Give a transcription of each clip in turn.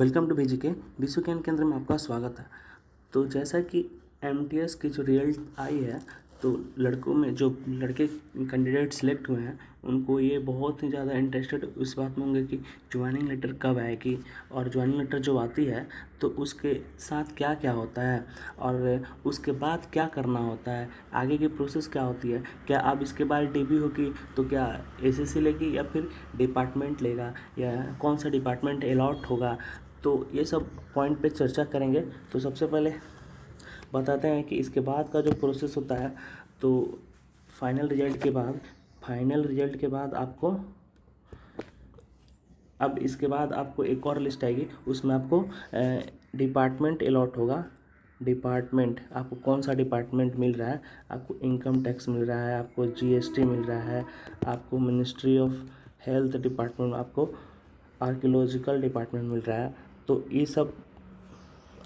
Welcome to बीजीके विश्व ज्ञान केंद्र में आपका स्वागत है। तो जैसा कि एमटीएस की जो रिजल्ट आई है, तो लड़कों में जो लड़के कैंडिडेट सिलेक्ट हुए हैं उनको ये बहुत ही ज़्यादा इंटरेस्टेड इस बात में होंगे कि ज्वाइनिंग लेटर कब आएगी, और ज्वाइनिंग लेटर जो आती है तो उसके साथ क्या क्या होता है और उसके बाद क्या करना होता है, आगे की प्रोसेस क्या होती है। क्या अब इसके बाद डीबी होगी तो क्या एसएससी लेगी या फिर डिपार्टमेंट लेगा, या कौन सा डिपार्टमेंट अलॉट होगा, तो ये सब पॉइंट पे चर्चा करेंगे। तो सबसे पहले बताते हैं कि इसके बाद का जो प्रोसेस होता है, तो फाइनल रिजल्ट के बाद आपको अब इसके बाद आपको एक और लिस्ट आएगी, उसमें आपको डिपार्टमेंट अलॉट होगा। डिपार्टमेंट आपको कौन सा डिपार्टमेंट मिल रहा है, आपको इनकम टैक्स मिल रहा है, आपको जीएसटी मिल रहा है, आपको मिनिस्ट्री ऑफ हेल्थ डिपार्टमेंट, आपको आर्कियोलॉजिकल डिपार्टमेंट मिल रहा है। तो ये सब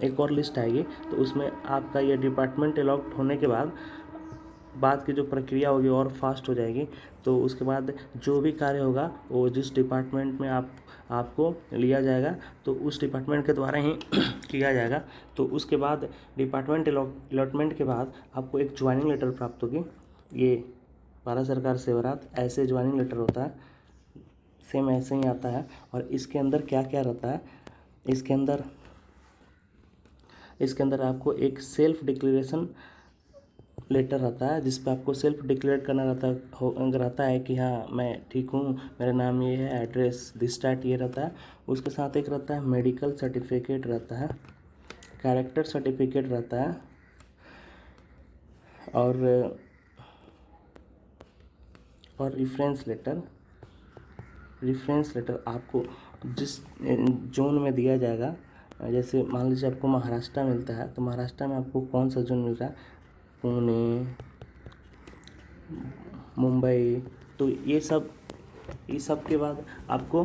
एक और लिस्ट आएगी, तो उसमें आपका ये डिपार्टमेंट अलॉट होने के बाद की जो प्रक्रिया होगी और फास्ट हो जाएगी। तो उसके बाद जो भी कार्य होगा वो जिस डिपार्टमेंट में आपको लिया जाएगा तो उस डिपार्टमेंट के द्वारा ही किया जाएगा। तो उसके बाद डिपार्टमेंट अलॉटमेंट के बाद आपको एक ज्वाइनिंग लेटर प्राप्त होगी। ये भारत सरकार से बरात ऐसे ज्वाइनिंग लेटर होता है, सेम ऐसे ही आता है। और इसके अंदर क्या क्या रहता है, इसके अंदर आपको एक सेल्फ डिक्लेरेशन लेटर रहता है, जिस पर आपको सेल्फ डिक्लेयर करना रहता है कि हाँ मैं ठीक हूँ, मेरा नाम ये है, एड्रेस दिस डैट ये रहता है। उसके साथ एक रहता है मेडिकल सर्टिफिकेट रहता है, कैरेक्टर सर्टिफिकेट रहता है, और रेफरेंस लेटर आपको जिस जोन में दिया जाएगा। जैसे मान लीजिए आपको महाराष्ट्र मिलता है, तो महाराष्ट्र में आपको कौन सा जोन मिल रहा है, पुणे, मुंबई। तो ये सब के बाद आपको,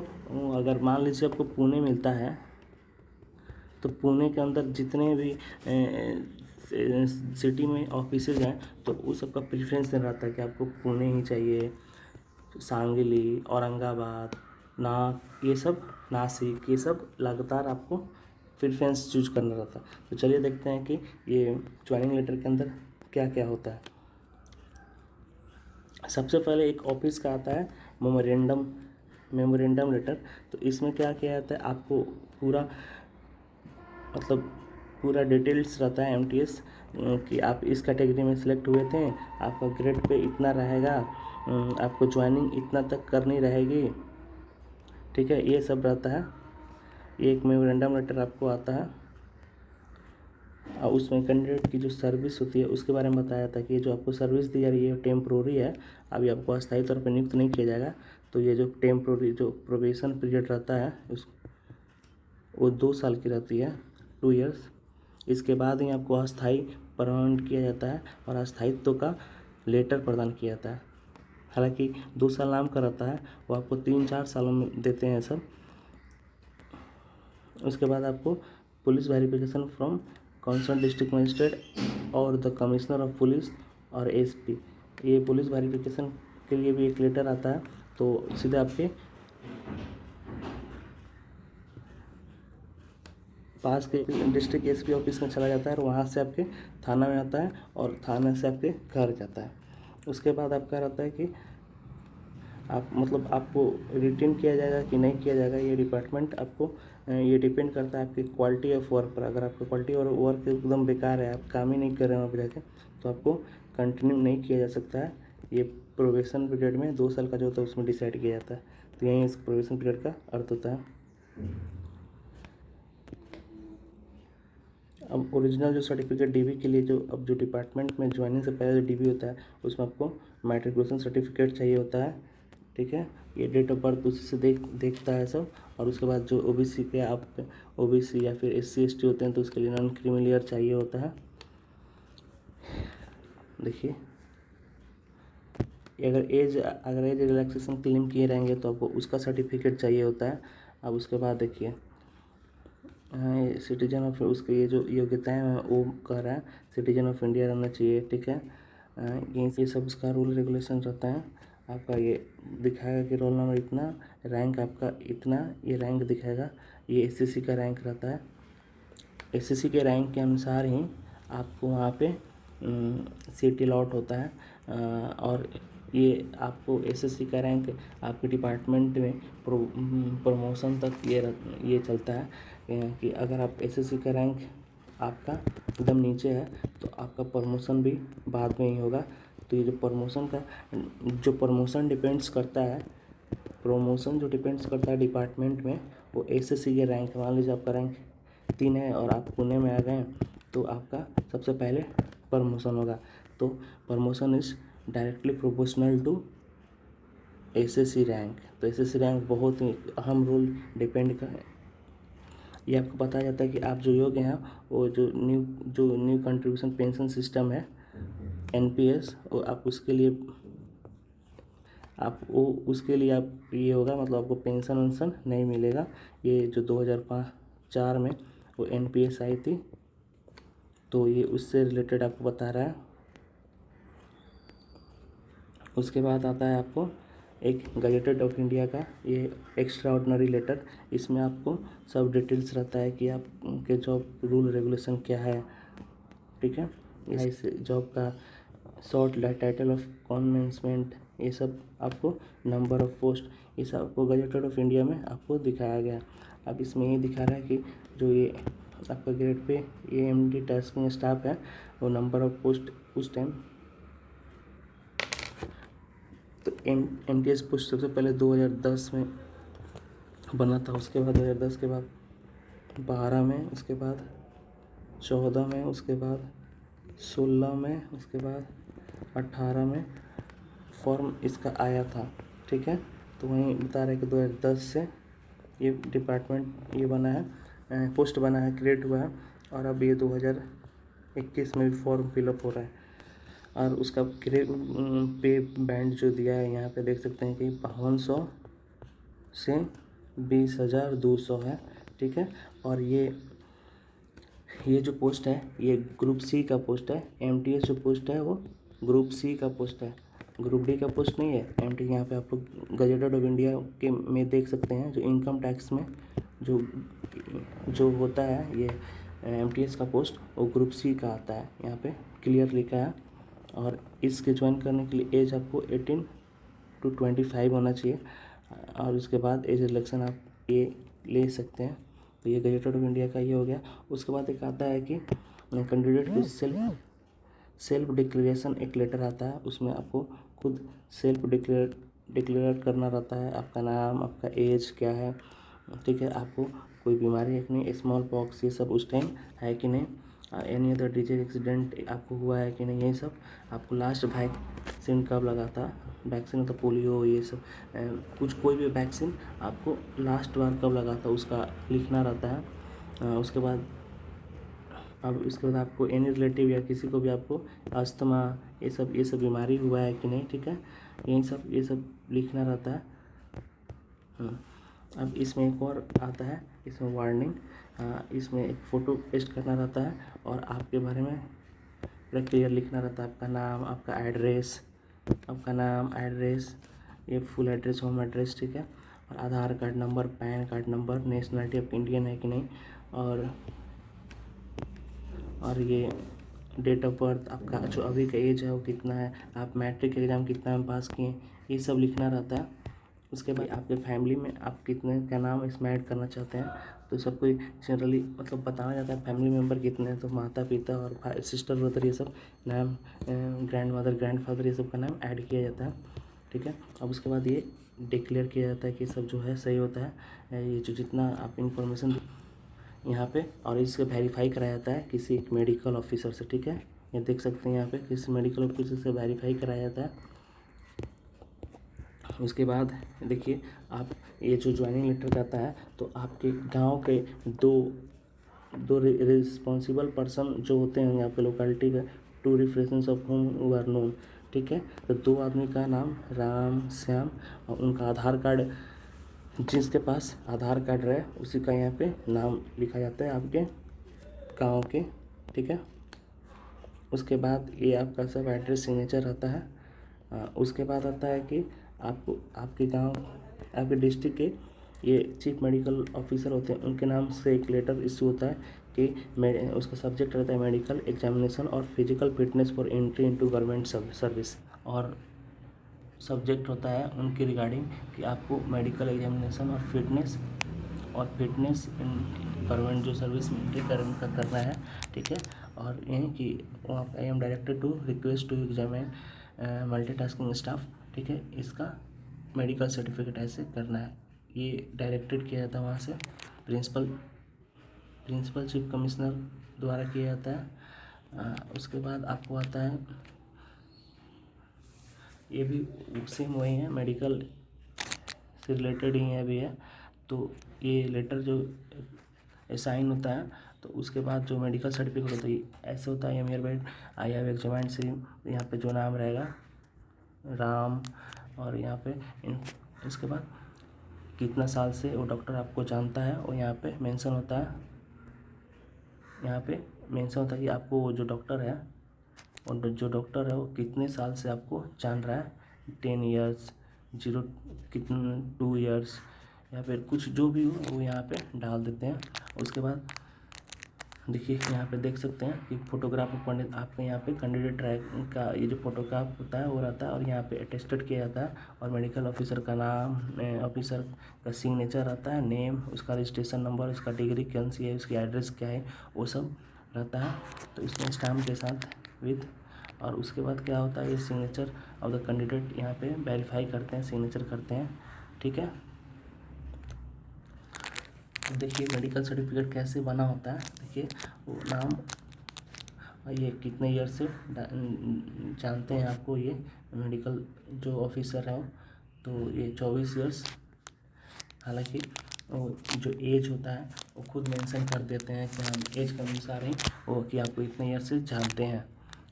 अगर मान लीजिए आपको पुणे मिलता है तो पुणे के अंदर जितने भी सिटी में ऑफिसेज हैं तो उस सबका प्रेफरेंस देना रहता है कि आपको पुणे ही चाहिए, सांगली, औरंगाबाद, नासिक, ये सब लगातार आपको प्रेफरेंस चूज करना रहता है। तो चलिए देखते हैं कि ये ज्वाइनिंग लेटर के अंदर क्या क्या होता है। सबसे पहले एक ऑफिस का आता है मेमोरेंडम लेटर। तो इसमें क्या किया जाता है, आपको पूरा डिटेल्स रहता है एमटीएस कि आप इस कैटेगरी में सिलेक्ट हुए थे, आपका ग्रेड पे इतना रहेगा, आपको ज्वाइनिंग इतना तक करनी रहेगी, ठीक है, ये सब रहता है। ये एक मेमोरेंडम लेटर आपको आता है, और उसमें कैंडिडेट की जो सर्विस होती है उसके बारे में बताया था कि ये जो आपको सर्विस दी जा रही है टेम्प्रोरी है, अभी आपको अस्थायी तौर पर नियुक्त नहीं किया जाएगा। तो ये जो टेम्प्रोरी जो प्रोबेशन पीरियड रहता है वो 2 साल की रहती है, 2 इयर्स। इसके बाद ही आपको अस्थायी परमानेंट किया जाता है और अस्थायित्व का लेटर प्रदान किया जाता है। हालांकि 2 साल नाम का रहता है, वो आपको 3-4 सालों में देते हैं सब। उसके बाद आपको police verification from concern district magistrate और द कमिश्नर ऑफ पुलिस और एसपी, ये पुलिस वेरिफिकेशन के लिए भी एक लेटर आता है। तो सीधे आपके पास के डिस्ट्रिक्ट एसपी ऑफिस में चला जाता है और वहाँ से आपके थाना में आता है और थाना से आपके घर जाता है। उसके बाद आपका रहता है कि आपको रिटेन किया जाएगा कि नहीं किया जाएगा, ये डिपार्टमेंट आपको ये डिपेंड करता है आपकी क्वालिटी ऑफ वर्क पर। अगर आपकी क्वालिटी और वर्क एकदम बेकार है, आप काम ही नहीं कर रहे हैं वहाँ पर जाके, तो आपको कंटिन्यू नहीं किया जा सकता है। ये प्रोबेशन पीरियड में 2 साल का जो होता है उसमें डिसाइड किया जाता है। तो यही इस प्रोबेशन पीरियड का अर्थ होता है। अब ओरिजिनल जो सर्टिफिकेट डीबी के लिए जो डिपार्टमेंट में ज्वाइनिंग से पहले जो डीबी होता है उसमें आपको मैट्रिकुलेशन सर्टिफिकेट चाहिए होता है, ठीक है। ये डेट ऑफ बर्थ उसी से देखता है सब। और उसके बाद जो ओबीसी के आप ओबीसी या फिर एससी एसटी होते हैं तो उसके लिए नॉन क्रीमिलियर चाहिए होता है। देखिए, अगर एज रिलैक्सेशन क्लेम किए रहेंगे तो आपको उसका सर्टिफिकेट चाहिए होता है। अब उसके बाद देखिए, सिटीजन ऑफ, उसके ये जो योग्यताएं हैं वो कह रहा है सिटीजन ऑफ इंडिया रहना चाहिए, ठीक है। ये सब उसका रूल रेगुलेशन रहता है। आपका ये दिखाएगा कि रोल नंबर इतना, रैंक आपका इतना, ये रैंक दिखाएगा। ये एसएससी का रैंक रहता है। एसएससी के रैंक के अनुसार ही आपको वहाँ पे सीट अलॉट होता है। और ये आपको एसएससी का रैंक आपके डिपार्टमेंट में प्रमोशन तक ये चलता है कि अगर आप एसएससी का रैंक आपका एकदम नीचे है तो आपका प्रमोशन भी बाद में ही होगा। तो ये जो प्रमोशन डिपेंड्स करता है, प्रमोशन जो डिपेंड्स करता है डिपार्टमेंट में, वो एसएससी के रैंक। मान लीजिए आपका रैंक 3 है और आप पुणे में आ गए तो आपका सबसे पहले प्रमोशन होगा। तो promotion is directly proportional to SSC rank. तो एसएससी रैंक बहुत ही अहम रोल डिपेंड कर, ये आपको बताया जाता है कि आप जो योग्य हैं वो जो न्यू कंट्रीब्यूशन पेंशन सिस्टम है एनपीएस, वो आप उसके लिए आप ये होगा, मतलब आपको पेंशन वेंशन नहीं मिलेगा। ये जो 2005-4 में वो एनपीएस आई थी, तो ये उससे रिलेटेड आपको बता रहा है। उसके बाद आता है आपको एक गजेटेड ऑफ इंडिया का ये एक्स्ट्रा ऑर्डिनरी लेटर। इसमें आपको सब डिटेल्स रहता है कि आपके जॉब रूल रेगुलेशन क्या है, ठीक है। इस जॉब का शॉर्ट टाइटल ऑफ कॉन्वेंसमेंट, ये सब आपको नंबर ऑफ पोस्ट, ये सब आपको गजेटेड ऑफ इंडिया में आपको दिखाया गया। अब इसमें ये दिखा रहा है कि जो ये आपका grade pay AMD tasking staff है वो नंबर ऑफ पोस्ट उस टाइम, तो एमटीएस पोस्ट सबसे पहले 2010 में बना था। उसके बाद 2010 के बाद 12 में, उसके बाद 14 में, उसके बाद 16 में, उसके बाद 18 में फॉर्म इसका आया था, ठीक है। तो वहीं बता रहे हैं कि 2010 से ये डिपार्टमेंट ये बना है, पोस्ट बना है, क्रिएट हुआ है। और अब ये 2021 में भी फॉर्म फिलअप हो रहा है। और उसका पे बैंड जो दिया है यहाँ पे देख सकते हैं कि 5200 से 20,200 है, ठीक है। और ये जो पोस्ट है ये ग्रुप सी का पोस्ट है। एमटीएस जो पोस्ट है वो ग्रुप सी का पोस्ट है, ग्रुप डी का पोस्ट नहीं है। एमटी यहाँ पे आप लोग गजेटेड ऑफ इंडिया के में देख सकते हैं, जो इनकम टैक्स में जो होता है ये एमटीएस का पोस्ट, वो ग्रुप सी का आता है, यहाँ पे क्लियर लिखा है। और इसके ज्वाइन करने के लिए एज आपको 18 to 25 होना चाहिए। और उसके बाद एज इलेक्शन आप ये ले सकते हैं। तो ये गजेटेड ऑफ इंडिया का ये हो गया। उसके बाद एक आता है कि कैंडिडेट को सेल्फ डिक्लेरेशन एक लेटर आता है, उसमें आपको खुद सेल्फ डिक्लेयर करना रहता है। आपका नाम, आपका एज क्या है, ठीक है, आपको कोई बीमारी है कि नहीं, स्मॉल पॉक्स ये सब उस टाइम है कि नहीं, एनी अदर डिजीज एक्सीडेंट आपको हुआ है कि नहीं, ये सब आपको। लास्ट वैक्सीन कब लगा था, वैक्सीन तो पोलियो ये सब कोई भी वैक्सीन आपको लास्ट बार कब लगा था उसका लिखना रहता है। उसके बाद आपको एनी रिलेटिव या किसी को भी आपको अस्थमा ये सब बीमारी हुआ है कि नहीं, ठीक है, ये सब लिखना रहता है। अब इसमें एक और आता है, इसमें वार्निंग, इसमें एक फ़ोटो पेस्ट करना रहता है और आपके बारे में पूरा क्लियर लिखना रहता है। आपका नाम, आपका एड्रेस, ये फुल एड्रेस, होम एड्रेस, ठीक है, और Aadhaar card number, PAN card number, nationality आप इंडियन है कि नहीं, और ये डेट ऑफ बर्थ, आपका जो अभी का एज है वो कितना है, आप मैट्रिक एग्ज़ाम कितना में पास किए, ये सब लिखना रहता है। उसके बाद आपके फैमिली में आप कितने का नाम इसमें ऐड करना चाहते हैं, तो सब कोई जनरली मतलब बताया जाता है फैमिली मेम्बर कितने हैं, तो माता पिता और सिस्टर ब्रदर ये सब नाम, ग्रैंड मदर ग्रैंड फादर ये सब का नाम ऐड किया जाता है, ठीक है। अब उसके बाद ये डिक्लेयर किया जाता है कि सब जो है सही होता है, ये जो जितना आप इंफॉर्मेशन यहाँ पे, और इससे वेरीफाई कराया जाता है किसी एक मेडिकल ऑफिसर से, ठीक है। ये देख सकते हैं यहाँ पे किसी मेडिकल ऑफिसर से वेरीफाई कराया जाता है। उसके बाद देखिए आप ये जो ज्वाइनिंग लेटर जाता है तो आपके गांव के दो रिस्पॉन्सिबल पर्सन जो होते हैं आपके लोकेलिटी का, 2 reference of home who are known, ठीक है। तो 2 आदमी का नाम राम श्याम और उनका आधार कार्ड, जिसके पास आधार कार्ड रहे उसी का यहाँ पे नाम लिखा जाता है आपके गांव के, ठीक है। उसके बाद ये आपका सब एड्रेस सिग्नेचर रहता है, उसके बाद आता है कि आपको आपके गांव, आपके डिस्ट्रिक्ट के ये चीफ मेडिकल ऑफिसर होते हैं, उनके नाम से एक लेटर इशू होता है कि उसका सब्जेक्ट रहता है मेडिकल एग्जामिनेशन और physical fitness for entry into government service, और सब्जेक्ट होता है उनके रिगार्डिंग कि आपको मेडिकल एग्जामिनेशन और फिटनेस इन गवर्नमेंट जो सर्विस मिलिट्री करना है, ठीक है। और ये कि I am directed to request to examine multitasking staff, ठीक है। इसका मेडिकल सर्टिफिकेट ऐसे करना है, ये डायरेक्टेड किया जाता है वहाँ से प्रिंसिपल चीफ कमिश्नर द्वारा किया जाता है। उसके बाद आपको आता है, ये भी सेम वही है, मेडिकल से रिलेटेड ही है भी है। तो ये लेटर जो साइन होता है, तो उसके बाद जो मेडिकल सर्टिफिकेट होता है ऐसे होता है, M year bide I have examined C, यहाँ पे जो नाम रहेगा राम, और यहाँ पे इसके बाद कितना साल से वो डॉक्टर आपको जानता है, और यहाँ पे मेंशन होता है, कि आपको वो जो डॉक्टर है वो कितने साल से आपको जान रहा है, 10 ईयर्स, 2 ईयर्स, या फिर कुछ जो भी हो वो यहाँ पे डाल देते हैं। उसके बाद देखिए यहाँ पे देख सकते हैं कि फोटोग्राफ पंडित आपके यहाँ पे कैंडिडेट रैंक का ये जो फोटोग्राफ होता है वो रहता है, और यहाँ पे अटेस्टेड किया जाता है, और मेडिकल ऑफिसर का नाम, ऑफिसर का सिग्नेचर रहता है, नेम, उसका रजिस्ट्रेशन नंबर, उसका डिग्री कौन सी है, उसकी एड्रेस क्या है, वो सब रहता है। तो इसमें स्टाम्प के साथ विथ, और उसके बाद क्या होता है, ये सिग्नेचर ऑफ द कैंडिडेट यहाँ पे वेरीफाई करते हैं, सिग्नेचर करते हैं, ठीक है। देखिए मेडिकल सर्टिफिकेट कैसे बना होता है, देखिए वो नाम, ये कितने ईयर से जानते हैं आपको, ये मेडिकल जो ऑफिसर है, तो ये 24 ईयर्स, हालांकि वो जो एज होता है वो खुद मेंशन कर देते हैं कि हम एज के अनुसार ही वो कि आपको इतने ईयर से जानते हैं,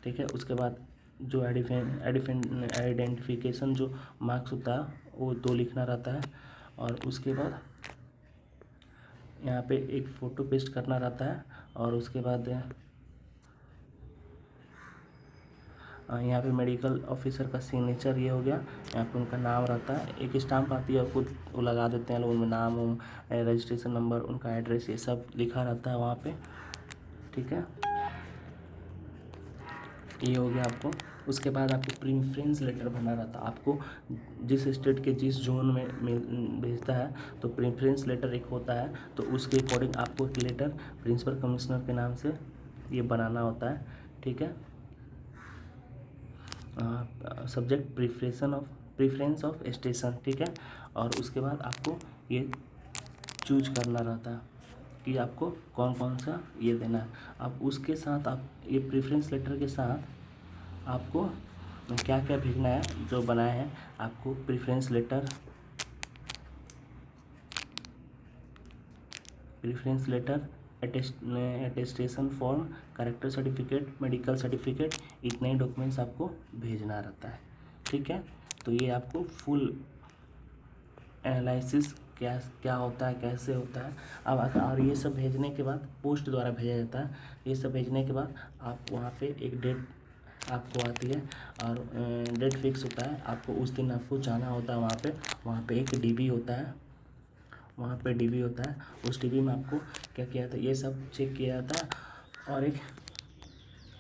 ठीक है। उसके बाद जो आइडेंटिफिकेशन जो मार्क्स होता है वो 2 लिखना रहता है, और उसके बाद यहाँ पे एक फ़ोटो पेस्ट करना रहता है, और उसके बाद यहाँ पे मेडिकल ऑफिसर का सिग्नेचर ये हो गया, यहाँ पे उनका नाम रहता है, एक स्टाम्प आती है और खुद वो लगा देते हैं लोग, उनमें नाम, रजिस्ट्रेशन नंबर, उनका एड्रेस, ये सब लिखा रहता है वहाँ पे, ठीक है। ये हो गया आपको। उसके बाद आपको प्रेफरेंस लेटर भरना रहता है, आपको जिस स्टेट के जिस जोन में भेजता है, तो प्रेफरेंस लेटर एक होता है, तो उसके अकॉर्डिंग आपको एक लेटर प्रिंसिपल कमिश्नर के नाम से ये बनाना होता है, ठीक है। सब्जेक्ट प्रेफरेंस ऑफ स्टेशन, ठीक है। और उसके बाद आपको ये चूज करना रहता है कि आपको कौन कौन सा ये देना है। अब उसके साथ आप ये प्रेफरेंस लेटर के साथ आपको क्या क्या भेजना है, जो बनाए हैं आपको preference letter, attestation form, character certificate, medical certificate, इतने ही डॉक्यूमेंट्स आपको भेजना रहता है, ठीक है। तो ये आपको फुल एनालिसिस क्या क्या होता है, कैसे होता है। अब और ये सब भेजने के बाद पोस्ट द्वारा भेजा जाता है, ये सब भेजने के बाद आप वहाँ पे एक डेट आपको आती है, और डेट फिक्स होता है, आपको उस दिन आपको जाना होता है वहाँ पे एक डीबी होता है, उस डीबी में आपको क्या किया जाता है, ये सब चेक किया जाता है, और एक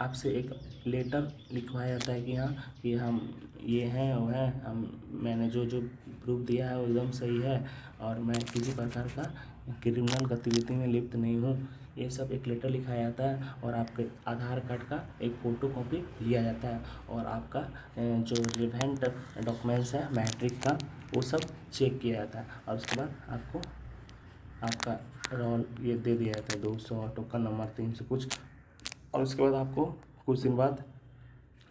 आपसे एक लेटर लिखवाया जाता है कि हाँ कि हम ये हैं वो हैं, मैंने जो जो प्रूफ दिया है वो एकदम सही है, और मैं किसी प्रकार का क्रिमिनल गतिविधि में लिप्त नहीं हूँ, ये सब एक लेटर लिखाया जाता है। और आपके आधार कार्ड का एक फ़ोटो कॉपी लिया जाता है, और आपका जो रिलेवेंट डॉक्यूमेंट्स है मैट्रिक का, वो सब चेक किया जाता है, और उसके बाद आपको आपका रोल ये दे दिया जाता है 200, टोकन नंबर 300 कुछ। और उसके बाद आपको कुछ दिन बाद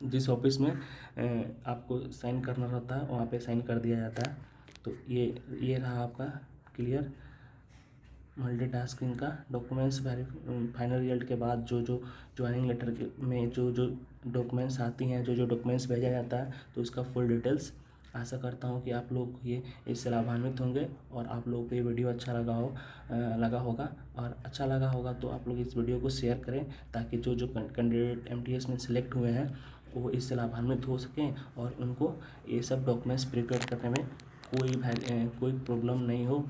जिस ऑफिस में आपको साइन करना रहता है वहाँ पे साइन कर दिया जाता है। तो ये रहा आपका क्लियर मल्टीटास्किंग का डॉक्यूमेंट्स फाइनल रिजल्ट के बाद जो जो ज्वाइनिंग लेटर के में जो जो डॉक्यूमेंट्स आती हैं, जो जो डॉक्यूमेंट्स भेजा जाता है, तो उसका फुल डिटेल्स। आशा करता हूँ कि आप लोग ये इससे लाभान्वित होंगे, और आप लोगों को ये वीडियो अच्छा लगा होगा, और अच्छा लगा होगा तो आप लोग इस वीडियो को शेयर करें, ताकि जो जो कैंडिडेट MTS में सिलेक्ट हुए हैं वो इससे लाभान्वित हो सकें और उनको ये सब डॉक्यूमेंट्स प्रिपेयर करने में कोई प्रॉब्लम नहीं हो।